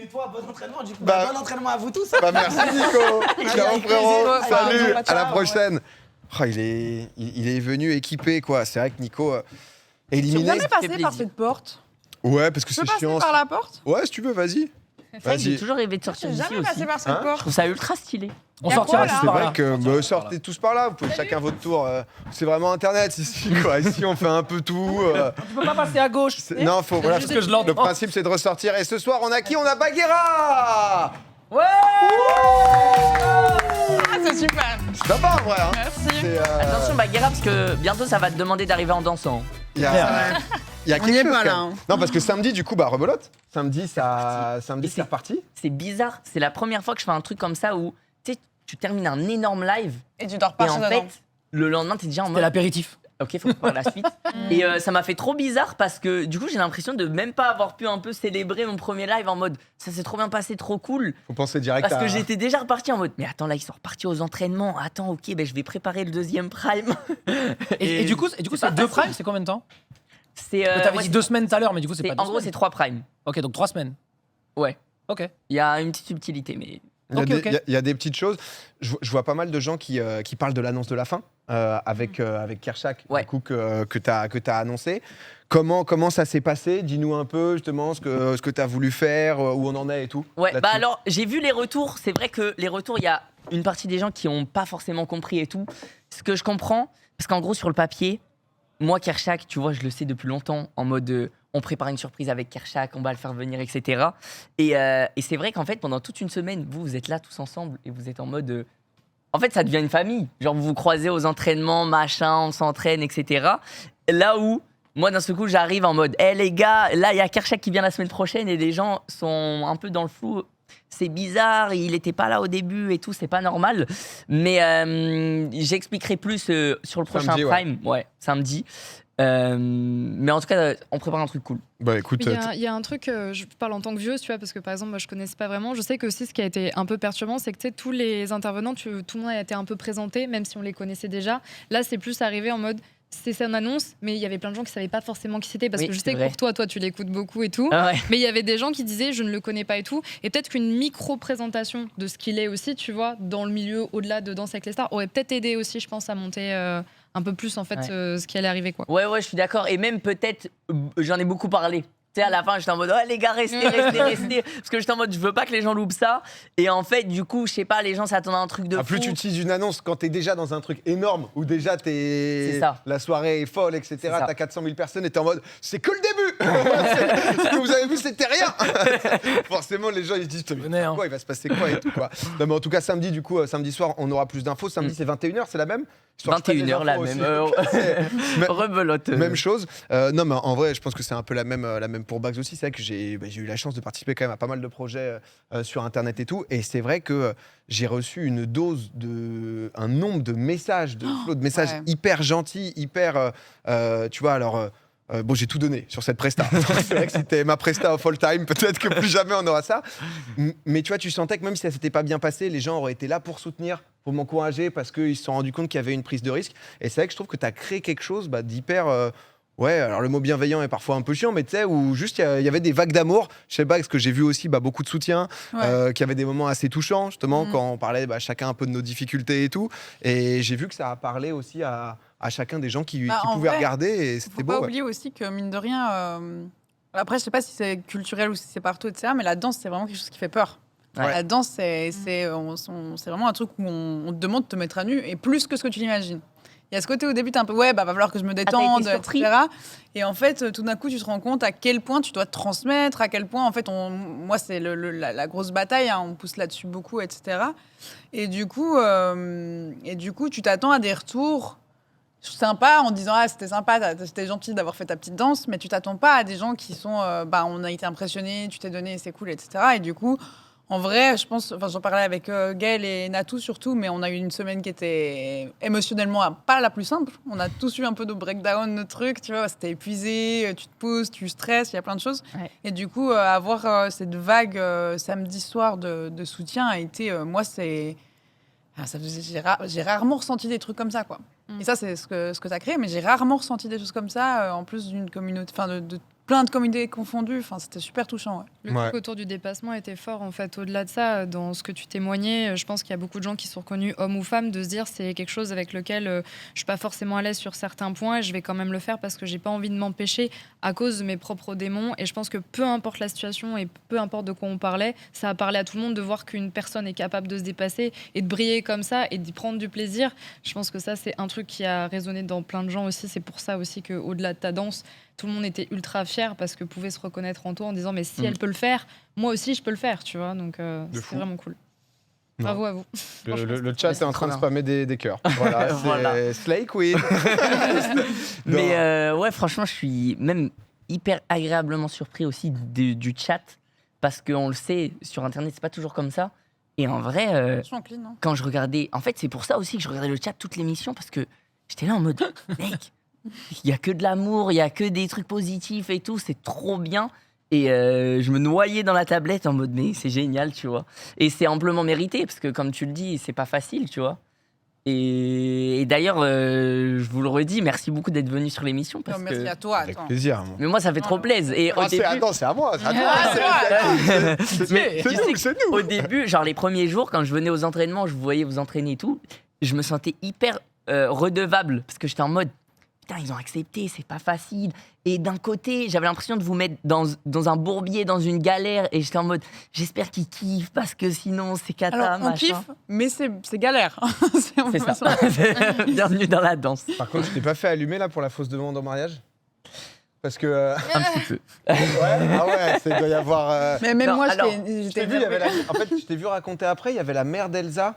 Et toi, bon entraînement, du coup. Bah- Bon entraînement à vous tous. Bah, merci Nico. Ciao avec frérot. plaisir. Salut. Ciao, À la ciao. prochaine. Oh, il est venu équipé quoi. C'est vrai que Nico Tu peux éliminé. jamais passer plaisir. par cette porte. Ouais, parce que Tu peux c'est passer chiant. par la porte. Ouais, si tu veux, vas-y. C'est vrai que j'ai Vas-y. toujours rêvé de sortir J'ai d'ici jamais aussi. passé par cette Hein Je porte. trouve ça ultra stylé. On Y a sortira quoi, tous là C'est par vrai là. que sortez tous par là, vous pouvez chacun votre tour. C'est vraiment internet ici quoi. Ici on fait un peu tout. Tu peux pas passer à gauche. Non, faut voilà. Juste que je Le l'entends. principe c'est de ressortir. Et ce soir on a qui? On a Bagheera. Ouais. Ah, c'est super. C'est sympa en vrai. Hein. Merci. C'est, Attention, Bagheera, parce que bientôt ça va te demander d'arriver en dansant. il y a On quelque y est chose. pas, quand là, même. hein. Non parce que samedi du coup rebelote. Samedi c'est reparti. C'est bizarre. C'est la première fois que je fais un truc comme ça où tu sais, tu termines un énorme live Et tu dors et pas en fait, le lendemain, t'es déjà en C'est mode. l'apéritif. Ok, faut voir la suite. Et ça m'a fait trop bizarre parce que du coup, j'ai l'impression de même pas avoir pu un peu célébrer mon premier live en mode ça s'est trop bien passé, trop cool. Faut penser direct Parce à. que j'étais déjà reparti en mode mais attends, là, ils sont repartis aux entraînements. Attends, ok, ben, je vais préparer le deuxième prime. Et du coup, c'est deux primes, c'est combien de temps? C'est. T'avais ouais, dit 2 semaines tout à l'heure, mais du coup, c'est pas en 2 gros, c'est semaines. 3 primes. Ok, donc 3 semaines. Ouais. Ok. Il y a une petite subtilité, mais. Il y a Ok, des- ok. il y a des petites choses. Je vois pas mal de gens qui parlent de l'annonce de la fin. avec Kershak, Ouais. du coup, que tu as annoncé. Comment ça s'est passé? Dis-nous un peu justement ce que tu as voulu faire, où on en est et tout. Ouais, là-dessus. bah alors j'ai vu les retours. C'est vrai que les retours, il y a une partie des gens qui n'ont pas forcément compris et tout. Ce que je comprends, parce qu'en gros sur le papier, moi Kershak, tu vois, je le sais depuis longtemps, en mode on prépare une surprise avec Kershak, on va le faire venir, etc. Et c'est vrai qu'en fait pendant toute une semaine, vous êtes là tous ensemble et vous êtes en mode. En fait, ça devient une famille. Genre vous vous croisez aux entraînements, machin, on s'entraîne, etc. Là où moi, d'un seul coup, j'arrive en mode, hé les gars, là, il y a Kershak qui vient la semaine prochaine et les gens sont un peu dans le flou. C'est bizarre, il n'était pas là au début et tout, c'est pas normal. Mais j'expliquerai plus sur le prochain Samedi, ouais. Prime, samedi. Mais en tout cas, on prépare un truc cool. Bah écoute, Il y a un truc, je parle en tant que vieux, tu vois, parce que par exemple, moi je connaissais pas vraiment. Je sais que aussi ce qui a été un peu perturbant, c'est que tu sais, tous les intervenants, tout le monde a été un peu présenté, même si on les connaissait déjà. Là, c'est plus arrivé en mode. C'est ça une annonce, mais il y avait plein de gens qui savaient pas forcément qui c'était parce Oui, que je c'est sais que vrai. pour toi tu l'écoutes beaucoup et tout. Ah ouais. Mais il y avait des gens qui disaient je ne le connais pas et tout. Et peut-être qu'une micro-présentation de ce qu'il est aussi, tu vois, dans le milieu au-delà de Danse avec les stars, aurait peut-être aidé aussi, je pense, à monter un peu plus en fait ce qui allait arriver quoi. Ouais, je suis d'accord. Et même peut-être, j'en ai beaucoup parlé. Tu sais, à la fin, j'étais en mode, les gars, restez. Parce que j'étais en mode, je veux pas que les gens loupent ça. Et en fait, du coup, je sais pas, les gens s'attendaient à un truc de fou. plus tu utilises une annonce quand t'es déjà dans un truc énorme, où déjà C'est ça. la soirée est folle, etc. C'est ça. T'as 400 000 personnes et t'es en mode, c'est que le début. Ce que vous avez vu, c'était rien. Forcément, les gens ils se disent, Venez, hein. quoi, il va se passer quoi et tout quoi. Non, mais en tout cas, samedi, du coup, samedi soir, on aura plus d'infos. Samedi, c'est 21h, c'est la même. Histoire que je prenne les 21h, la infos même. aussi. Rebelote. Même chose. Non, mais en vrai, je pense que c'est un peu la même pour Bags aussi. C'est vrai que j'ai eu la chance de participer quand même à pas mal de projets sur Internet et tout. Et c'est vrai que j'ai reçu une dose un nombre de messages, de messages ouais. hyper gentils, hyper. Tu vois, alors. Bon, j'ai tout donné sur cette presta. C'est vrai que c'était ma presta of all time. Peut-être que plus jamais on aura ça. Mais tu vois, tu sentais que même si ça s'était pas bien passé, les gens auraient été là pour soutenir, pour m'encourager, parce qu'ils se sont rendus compte qu'il y avait une prise de risque. Et c'est vrai que je trouve que tu as créé quelque chose d'hyper. Ouais, alors le mot bienveillant est parfois un peu chiant, mais tu sais, où juste il y avait des vagues d'amour. Je sais pas, parce que j'ai vu aussi beaucoup de soutien, qu'il y avait des moments assez touchants, justement, quand on parlait chacun un peu de nos difficultés et tout. Et j'ai vu que ça a parlé aussi à chacun des gens qui En pouvaient vrai, regarder, et Faut c'était pas beau. Ouais. oublier aussi que mine de rien, après je sais pas si c'est culturel ou si c'est partout, etc. Mais la danse c'est vraiment quelque chose qui fait peur. Ouais. La danse c'est vraiment un truc où on te demande de te mettre à nu et plus que ce que tu l'imagines. Il y a ce côté au début, t'es un peu va falloir que je me détende, surpris etc. Et en fait, tout d'un coup, tu te rends compte à quel point tu dois te transmettre, à quel point, en fait, moi, c'est la grosse bataille, hein, on pousse là-dessus beaucoup, etc. Et du coup, tu t'attends à des retours sympas en disant c'était sympa, c'était gentil d'avoir fait ta petite danse, mais tu t'attends pas à des gens qui sont on a été impressionnés, tu t'es donné, c'est cool, etc. Et du coup. En vrai, je pense, j'en parlais avec Gaël et Natou surtout, mais on a eu une semaine qui était émotionnellement pas la plus simple. On a tous eu un peu de breakdown, de trucs, tu vois, c'était épuisé, tu te pousses, tu stresses, il y a plein de choses. Ouais. Et du coup, avoir cette vague samedi soir de soutien a été, moi, c'est... j'ai rarement ressenti des trucs comme ça, quoi. Et ça, c'est ce que tu as créé, mais j'ai rarement ressenti des choses comme ça, en plus d'une communauté, de plein de communautés confondues. Enfin, c'était super touchant. Ouais. Le truc autour du dépassement était fort en fait. Au-delà de ça, dans ce que tu témoignais, je pense qu'il y a beaucoup de gens qui sont reconnus, hommes ou femmes, de se dire c'est quelque chose avec lequel je suis pas forcément à l'aise sur certains points et je vais quand même le faire parce que j'ai pas envie de m'empêcher à cause de mes propres démons. Et je pense que peu importe la situation et peu importe de quoi on parlait, ça a parlé à tout le monde de voir qu'une personne est capable de se dépasser et de briller comme ça et d'y prendre du plaisir. Je pense que ça, c'est un truc qui a résonné dans plein de gens aussi. C'est pour ça aussi qu'au-delà de ta danse, tout le monde était ultra fier parce que pouvait se reconnaître en toi en disant mais si elle peut le faire, moi aussi je peux le faire, tu vois. Donc c'est fou. vraiment cool. Non. Bravo à vous. Le chat est en train de trop spammer des cœurs. Voilà, Voilà. c'est Slay Queen. Mais ouais, franchement, je suis même hyper agréablement surpris aussi du chat parce qu'on le sait, sur Internet, c'est pas toujours comme ça. Et en vrai, Vachement clean, hein. quand je regardais, en fait, c'est pour ça aussi que je regardais le chat toute l'émission parce que j'étais là en mode, mec, il y a que de l'amour, il y a que des trucs positifs et tout, c'est trop bien. Et je me noyais dans la tablette en mode, mais c'est génial, tu vois. Et c'est amplement mérité parce que, comme tu le dis, c'est pas facile, tu vois. Et d'ailleurs, je vous le redis, merci beaucoup d'être venu sur l'émission parce Non, merci que. à toi. Avec Attends. plaisir. Mais moi, ça fait trop plaisir. Et au début, Attends, c'est à moi. C'est à Ah, toi. Mais tu sais C'est nous. au début, genre les premiers jours, quand je venais aux entraînements, je vous voyais vous entraîner et tout, je me sentais hyper redevable parce que j'étais en mode putain, ils ont accepté, c'est pas facile. Et d'un côté, j'avais l'impression de vous mettre dans un bourbier, dans une galère. Et j'étais en mode, j'espère qu'ils kiffent parce que sinon, c'est cata, Alors, on machin. kiffe, mais c'est galère. C'est ça. Bienvenue dans la danse. Par contre, je t'ai pas fait allumer là pour la fausse demande en mariage. Parce que. Un petit peu. Ouais, ah ouais, il doit y avoir. Mais même Non, moi, alors, Je t'ai vu, il y avait en fait, je t'ai vu raconter après, il y avait la mère d'Elsa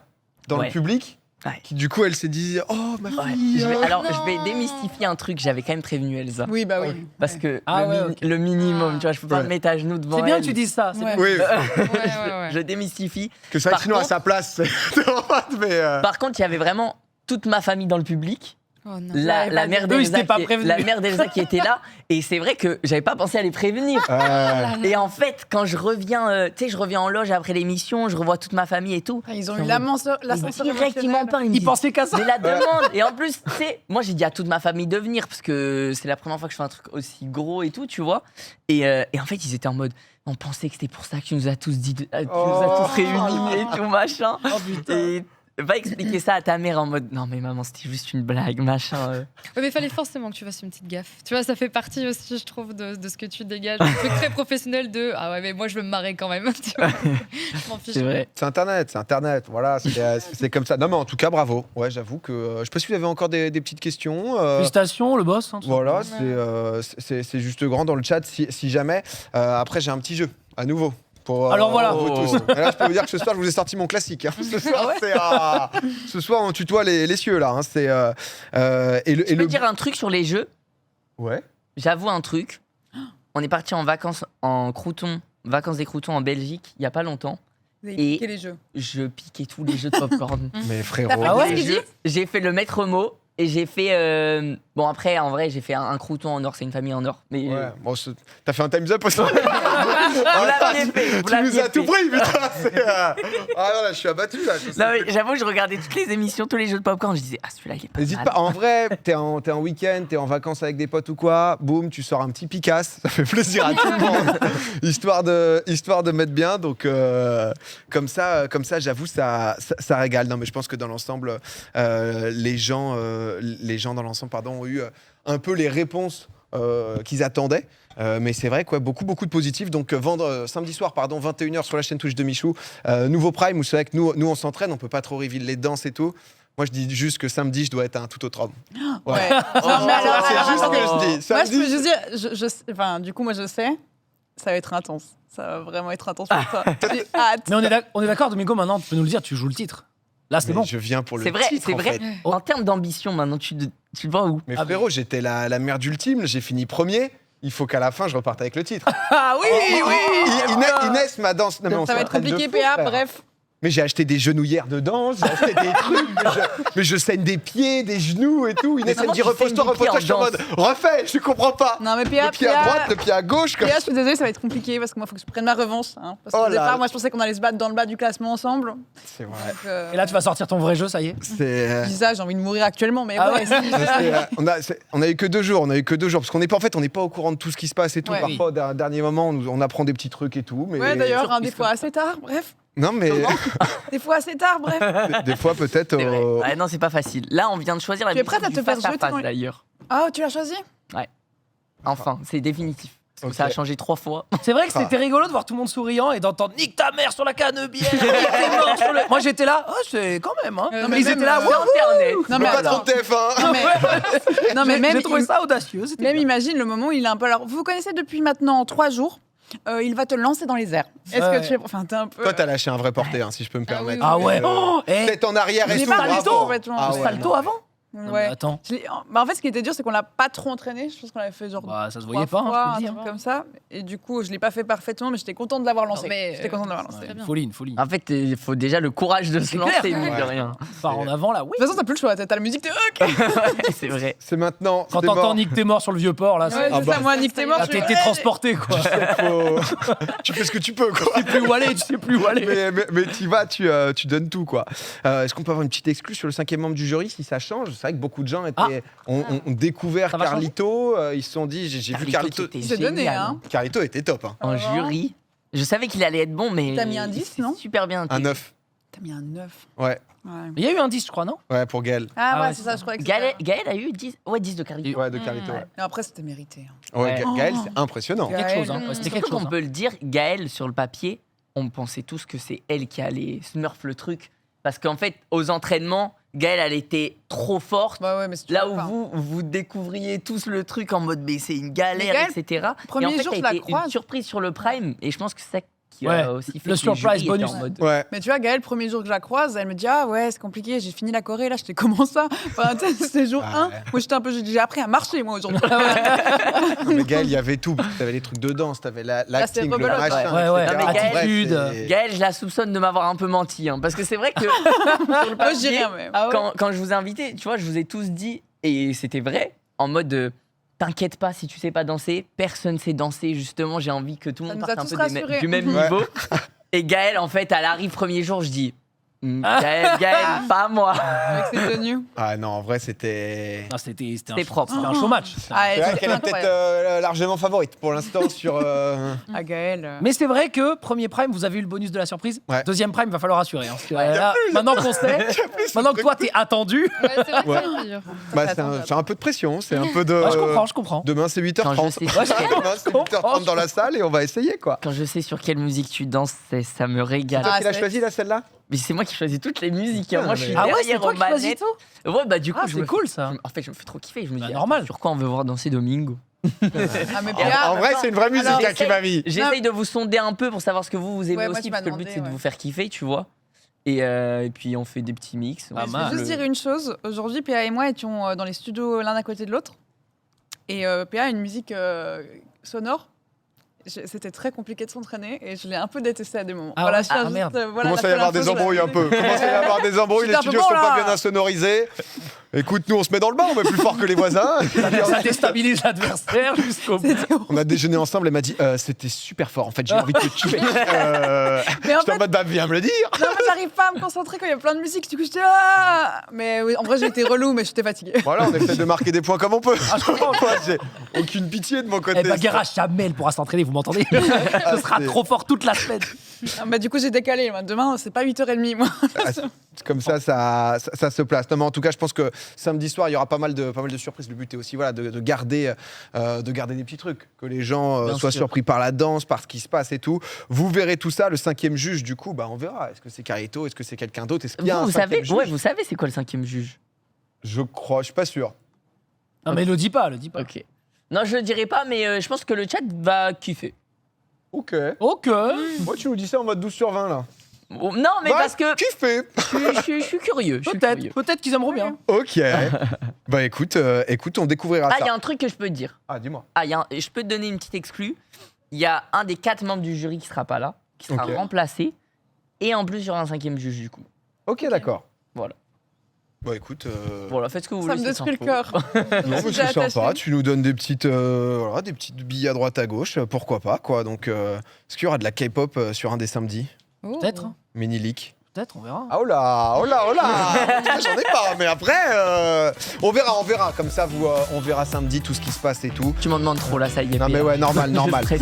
dans Ouais. le public. Ouais. Qui du coup, elle s'est dit, oh ma Ouais. fille. Alors, Non. je vais démystifier un truc. J'avais quand même prévenu Elsa. Oui, bah oui. Parce que Ah ouais, ok. le minimum, tu vois, je peux pas Ouais. me mettre à genoux devant C'est bien elle. que tu dises ça. c'est Ouais. bien. Oui, Ouais. Je démystifie. que ça va Par sinon à contre- sa place. Mais. Par contre, il y avait vraiment toute ma famille dans le public. Oh non. La mère Eux, ils d'Elsa étaient pas qui- prévenus. la mère d'Elsa qui était là. Et c'est vrai que j'avais pas pensé à les prévenir. Et en fait, quand je reviens, tu sais, je reviens en loge après l'émission, je revois toute ma famille et tout. Ah, ils ont eu l'ascenseur Direct, ils m'en parlent. Ils me Ils disent, pensaient qu'à ça. c'est la demande. Et en plus, tu sais, moi j'ai dit à toute ma famille de venir parce que c'est la première fois que je fais un truc aussi gros et tout, tu vois. Et en fait, ils étaient en mode, on pensait que c'était pour ça que tu nous as tous dit, tu nous as tous réunis et tout, machin. Oh putain. Et va expliquer ça à ta mère en mode, non mais maman, c'était juste une blague, machin. Ouais, mais il fallait forcément que tu fasses une petite gaffe. Tu vois, ça fait partie aussi, je trouve, de ce que tu dégages. Un truc très professionnel de ah ouais, mais moi je veux me marrer quand même. Tu vois. Je m'en fiche. C'est vrai. C'est Internet, voilà, c'est comme ça. Non, mais en tout cas, bravo. Ouais, j'avoue que. Je sais pas si vous avez encore des petites questions. Félicitations, le boss. hein, tout Voilà, simplement. c'est juste grand dans le chat si jamais. Après, j'ai un petit jeu, à nouveau. Pour, Alors voilà. pour vous tous. Et là, je peux vous dire que ce soir, je vous ai sorti mon classique. hein. Ce soir, ce soir, on tutoie les cieux, là. hein. C'est, et Je peux dire un truc sur les jeux. Ouais. J'avoue un truc. On est parti en vacances en crouton, vacances des croutons en Belgique, il y a pas longtemps. Vous avez Et- piqué les jeux. Je piquais tous les jeux de popcorn. Mais T'as frérot. fait Ah ouais, qu'est-ce qu'il dit J'ai fait le maître mot et j'ai fait. Bon, après, en vrai, j'ai fait un crouton en or, c'est une famille en or. Mais Ouais. Bon, t'as fait un time's up aussi. vous l'aviez fait. Vous Tu nous l'aviez as tout fait. pris, putain. Ah non, là, je suis abattu, là. je sais Non, mais j'avoue, je regardais toutes les émissions, tous les jeux de popcorn. Je disais, ah, celui-là, il est pas N'hésite mal. pas, en vrai, t'es en week-end, t'es en vacances avec des potes ou quoi, boum, tu sors un petit Picasse, ça fait plaisir à tout le monde, histoire de mettre bien, donc comme ça j'avoue, ça régale. Non mais je pense que dans l'ensemble, les gens dans l'ensemble, ont eu un peu les réponses qu'ils attendaient. Mais c'est vrai, quoi, beaucoup de positifs. Donc samedi soir, 21h sur la chaîne Twitch de Michou, nouveau Prime où c'est vrai que nous on s'entraîne, on peut pas trop reveal les danses et tout. Moi je dis juste que samedi je dois être un tout autre homme. Ouais. Oh, Non, mais alors, c'est juste ce que je dis. moi, je Samedi, peux juste dire, enfin, du coup, moi, je sais, ça va être intense. Ça va vraiment être intense pour toi. J'ai hâte. Mais on est d'accord, Domingo, maintenant, tu peux nous le dire, tu joues le titre. Là, c'est mais bon. je viens pour le C'est vrai, titre, c'est en vrai. fait. En termes d'ambition, maintenant, tu le vois où Mais Ah, frérot, j'étais la merde ultime, j'ai fini premier. Il faut qu'à la fin, je reparte avec le titre. Ah oui, Inès, ma danse. Non, mais on Ça va être s'entraîne de compliqué, fou, PA, frère. bref. Mais j'ai acheté des genouillères de danse, j'ai acheté des trucs, mais je saigne des pieds, des genoux et tout. Inès, elle me comment dit tu repose-toi, saignes des pieds repose-toi. Je suis en en mode refais, je comprends pas. Non, mais PA, Le pied à droite, le pied à gauche. Comme... PA, je suis désolée, ça va être compliqué parce que moi, il faut que je prenne ma revanche. Hein, parce Oh qu'au là départ, là. moi, je pensais qu'on allait se battre dans le bas du classement ensemble. C'est vrai. Donc, Et là, tu vas sortir ton vrai jeu, ça y est. C'est. je dis ça, j'ai envie de mourir actuellement, mais Ah ouais. ouais. On a eu que 2 jours, parce qu'on n'est pas on n'est pas au courant de tout ce qui se passe et tout. Ouais. Parfois, au dernier moment, on apprend des petits trucs et tout. Mais Ouais, d'ailleurs, Surprise, des fois assez tard, bref. non, mais Des fois assez tard, bref. des fois peut-être. C'est vrai. Ouais, non, c'est pas facile. Là, on vient de choisir la Tu es prête musique à du te faire face jeter dans les- d'ailleurs. Ah, tu l'as choisi? Enfin, c'est définitif. Parce que Ok. ça a changé 3 fois. C'est vrai que Ah. c'était rigolo de voir tout le monde souriant et d'entendre nique ta mère sur la canebière, nique tes morts sur le. Moi j'étais là, oh, c'est quand même, hein. Non, mais mais ils même, étaient là, euh, ouais, Internet. Non, Le mais patron attends. de TF1. Non, mais, non, mais même, j'ai trouvé ça audacieux. c'était même bien. imagine le moment où il est un peu. Alors, vous vous connaissez depuis maintenant 3 jours. Il va te lancer dans les airs. Est-ce Ouais. que tu es. Enfin, t'es un peu. Toi, t'as lâché un vrai porté, si je peux me Ah oui, permettre. Ah ouais, Euh, oh, eh, Tête en arrière Je et l'ai tout, pas bravo. salto, complètement. Ah le ouais, salto non. avant. Non, mais Ouais. attends, Bah, en fait, ce qui était dur, c'est qu'on l'a pas trop entraîné. Je pense qu'on avait fait genre. bah, ça se 3 voyait pas, fois, hein, je peux un le truc dire. comme ça. Et du coup, je l'ai pas fait parfaitement, mais j'étais contente de l'avoir lancé. Non, mais, J'étais contente de l'avoir lancé. Très Une bien. folie, une folie. En fait, il faut déjà le courage de se C'est lancer, clair. mine de Ouais. rien. Par en avant là, oui. De toute façon, t'as plus le choix. T'as la musique, t'es ok. Ouais, c'est vrai. C'est maintenant. Quand c'est mort. t'entends nique tes morts sur le vieux port là, Ouais, c'est. Ah c'est bah. ça, moi, Nick, t'es mort. Là, je t'es fais, transporté quoi. Faut- tu fais ce que tu peux, quoi. Tu sais plus où aller, tu sais plus où aller. Mais tu vas, tu donnes tout, quoi. Est-ce qu'on peut avoir une petite exclue sur le 5e membre du jury si ça change? C'est vrai que beaucoup de gens ont découvert Ça va changer Carlito. Ils se sont dit, j'ai vu Carlito. qui était C'est donné, génial. hein. Carlito était top, hein. En jury. Je savais qu'il allait être bon, mais. T'as mis un 10, c'est non super bien. Un 9. T'as mis un 9. Ouais. Ouais. Mais il y a eu un 10, je crois, non? Ouais, pour Gaël. Ah, Ah ouais, ouais, c'est c'est ça, je crois que Gaël a eu 10, 10 de Carito. Ouais, de Carito, ouais. Et après, c'était mérité. Ouais, Ouais. Gaël, c'est impressionnant. Quelque Gaël, chose, hein. Ouais, c'était quelque Surtout chose. qu'on hein. peut le dire, Gaël, sur le papier, on pensait tous que c'est elle qui allait smurf le truc. Parce qu'en fait, aux entraînements, Gaël, elle était trop forte. Bah ouais, mais c'est Là toujours où pas. vous découvriez tous le truc en mode mais c'est une galère, Gaël, etc. premier et en fait, jour, ça je a la été croise. une surprise sur le prime. Et je pense que c'est ça qui Ouais, a aussi fait le que surprise les jurys étaient bonus. en mode... Ouais. Mais tu vois, Gaëlle, premier jour que je la croise, elle me dit ah ouais, c'est compliqué, j'ai fini la choré, là, j'étais comment ça? Enfin, tu sais, c'était jour 1. Ouais. Moi, j'étais un peu, j'ai appris à marcher, moi, aujourd'hui. Non, mais Gaël, il y avait tout. T'avais les trucs de danse, t'avais l'acting, le rebelote, machin, ouais. Ouais, etc. ouais. En vrai, Attitude. c'est- Gaël, je la soupçonne de m'avoir un peu menti. Hein, parce que c'est vrai que sur le Moi, je dis papier, rien, mais. quand je vous ai invité, tu vois, je vous ai tous dit, et c'était vrai, en mode t'inquiète pas si tu sais pas danser, personne sait danser, justement, j'ai envie que tout le Ça monde nous a parte un tous peu rassurés. du même Ouais. niveau. Et Gaël, en fait, elle arrive premier jour, je dis, Gaël, pas moi. Avec ses tenues. Ah non, en vrai, c'était. Ah, c'était C'était propre. C'était un show match. Ah, C'est elle vrai était qu'elle est peut-être incroyable. largement favorite pour l'instant sur. Ah, Gaëlle. Mais c'est vrai que premier prime, vous avez eu le bonus de la surprise. Ouais. Deuxième prime, il va falloir assurer. Hein, parce que, là, maintenant qu'on sait, maintenant que toi t'es attendu. Ouais, c'est vrai que Ouais. c'est dur. Bah, Attends, c'est un peu de pression, c'est un peu de. Ouais, je comprends. Demain, c'est Quand je 8h30. sais sur quelle- Demain, c'est 8h30 dans la salle et on va essayer, quoi. Quand je sais sur quelle musique tu danses, ça me régale. Toi Ah, qui l'as c'est- choisi, là, celle-là Mais c'est moi qui choisis toutes les musiques. Hein. Ah, Moi, je suis mais- Ah ouais, c'est derrière toi aux qui choisis manettes. tout. Ouais, bah du coup, Ah, je c'est me cool ça. En fait, je me fais trop kiffer. Je me Bah, dis, normal. sur quoi on veut voir danser Domingo? Ah, mais Péa, En vrai, c'est une vraie musique Alors, hein, qui m'a mis. J'essaye de vous sonder un peu pour savoir ce que vous aimez Ouais, moi, aussi, tu parce m'as que le but, demandé, c'est de ouais. vous faire kiffer, tu vois. Et puis, on fait des petits mix. Ah, Je mal. vais juste dire une chose. Aujourd'hui, PA et moi étions dans les studios l'un à côté de l'autre. Et PA a une musique sonore. C'était très compliqué de s'entraîner et je l'ai un peu détesté à des moments. Ah voilà, ouais je tiens Ah, merde. voilà, Commence à y la avoir seule des info, embrouilles je un peu. Commence à y avoir des embrouilles, les J'étais un peu studios bon, sont pas là. bien insonorisés. Écoute, nous on se met dans le bain, on est plus fort que les voisins. Ça déstabilise l'adversaire jusqu'au bout. On a déjeuné ensemble, elle m'a dit c'était super fort, en fait j'ai envie de te tuer. Mais en J'étais en fait, mode bah viens me le dire. non, mais j'arrive pas à me concentrer quand il y a plein de musique. Du coup, j'étais ah. Mais oui, en vrai, j'ai été relou, mais j'étais fatiguée. Voilà, on essaie de marquer des points comme on peut. Ah, je comprends. Moi, j'ai aucune pitié de mon côté. Eh ben, Guerra, jamais elle pourra s'entraîner, vous m'entendez? Ah, Ce sera c'est- trop fort toute la semaine. Ah, bah, du coup, j'ai décalé. Moi. Demain, c'est pas 8h30. Moi. Ah, c'est comme ça se place. Non, mais en tout cas, je pense que samedi soir, il y aura pas mal de surprises. Le but est aussi voilà, de garder des petits trucs, que les gens Bien soient sûr. surpris par la danse, par ce qui se passe et tout. Vous verrez tout ça. Le cinquième juge, du coup, bah, on verra. Est-ce que c'est Carito? Est-ce que c'est quelqu'un d'autre? Est-ce qu'il y a un Vous cinquième savez, juge ouais, vous savez c'est quoi le cinquième juge? Je crois, je suis pas sûr. Non, mais le dis pas, le dis pas. Ok. Non, je le dirai pas, mais je pense que le chat va kiffer. Ok. Ok. Moi, tu nous dis ça en mode 12 sur 20 là. Oh, non, mais Va parce que kiffer. je suis curieux. je suis Peut-être, curieux. peut-être qu'ils aimeront bien. Ok. Bah écoute, on découvrira Ah, il y ça. a un truc que je peux te dire. Ah, dis-moi. Ah, je peux te donner une petite exclue. Il y a un des 4 membres du jury qui sera pas là, qui sera Ok. remplacé. Et en plus, il y aura un cinquième juge du coup. Ok, d'accord. Voilà. Bah écoute. Voilà, faites ce que vous Ça voulez. me cette détruit le info. cœur. Non, mais J'ai c'est sympa. attaché. Tu nous donnes des petites billes à droite à gauche. Pourquoi pas, quoi. Donc, est-ce qu'il y aura de la K-pop sur un des samedis? Oh. Peut-être, hein. Mini leak. Peut-être, on verra. Ah, oh là, oh là, oh là. J'en ai pas, mais après, on verra. Comme ça, on verra samedi tout ce qui se passe et tout. Tu m'en demandes trop là, ça y est. Non, mais Péa. ouais, normal. Je stresse.